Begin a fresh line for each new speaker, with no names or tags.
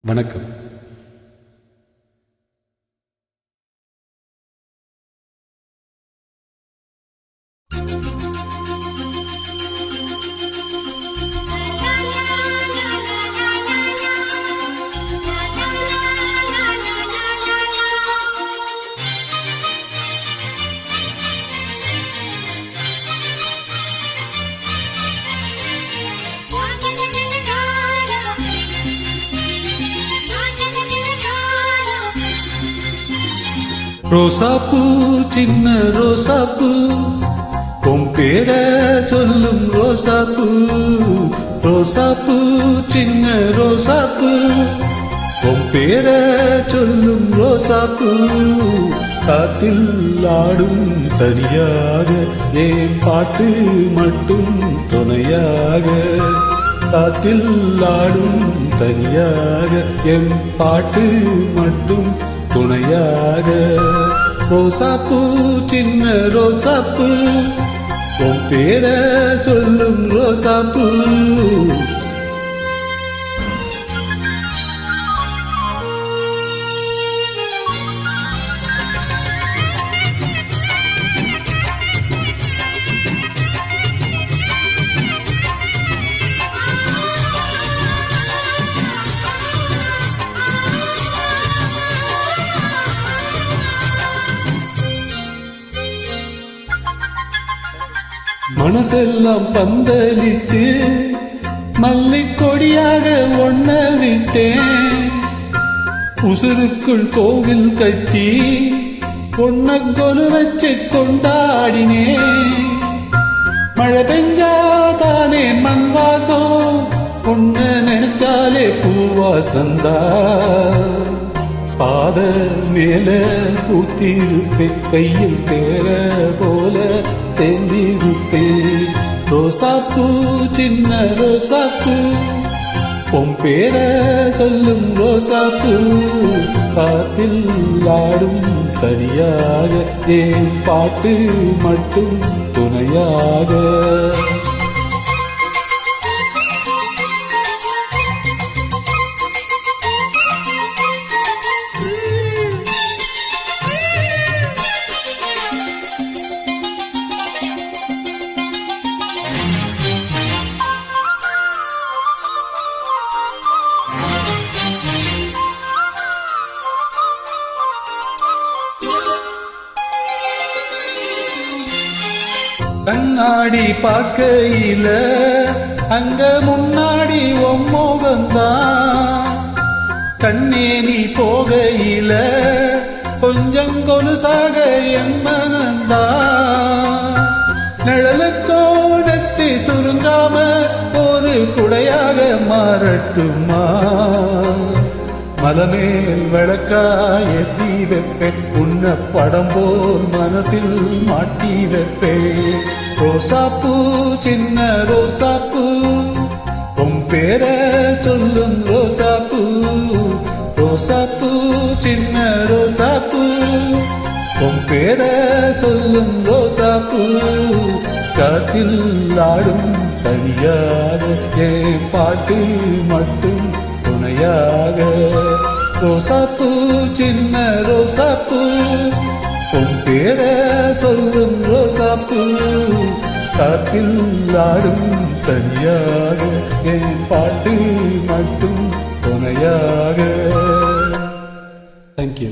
வணக்கம். ரோசாப்பூ சின்ன ரோசாப்பூ உன் பேர சொல்லும் ரோசாப்பூ. ரோசாப்பூ சின்ன ரோசாப்பூ உன் பேர சொல்லும் ரோசாப்பூ. காத்தில் ஆடும் தனியாக ஏன் பாட்டு மட்டும் துணையாக. காத்தில் ஆடும் தனியாக என் பாட்டு மட்டும் துணையாக. ரோசாப்பூ சின்ன ரோசாப்பூ உன் பேர சொல்லும் ரோசாப்பூ. மனசெல்லாம் பந்தலிட்டு மல்லிக்கொடியாக ஒன்ன விட்டேன். உசுருக்குள் கோவில் கட்டி பொன்ன கொலு வச்சு கொண்டாடினேன். மழை பெஞ்சாதானே மண் வாசம், பொண்ண நினைச்சாலே பூவாசந்தா. பாத மேல பூத்திருப்பேன், கையில் தேர போல சேர்ந்திருப்பேன். ரோசாப்பூ சின்ன ரோசாப்பூ உன் பேர சொல்லும் ரோசாப்பூ. காத்தில் ஆடும் தனியாக ஏன் பாட்டு மட்டும் துணையாக. கண்ணாடி பார்க்கையில அங்க முன்னாடி ஒம்மோகந்தான். கண்ணே நீ போகையில கொஞ்சம் கொலுசாக என் மனந்தான். நிழலுக்கோடத்தை சுருங்காம ஒரு குடையாக மாறட்டுமா. மலமேல் விளக்காய தீ வைப்பேன், உன்ன படம் போல் மனசில் மாட்டி வைப்பேன். ரோசாப்பூ சின்ன ரோசாப்பூ உன் பேர சொல்லும் ரோசாப்பூ. ரோசாப்பூ சின்ன ரோசாப்பூ உன் பேர சொல்லும் ரோசாப்பூ. காத்தில் ஆடும் தனியாக என் பாட்டு மட்டும் துணையாக. ரோசாப்பூ சின்ன ரோசாப்பூ உன் பேர சொல்லும் ரோசாப்பூ. காத்தில் ஆடும் தனியாக என் பாட்டு மட்டும் துணையாக. தேங்க்யூ.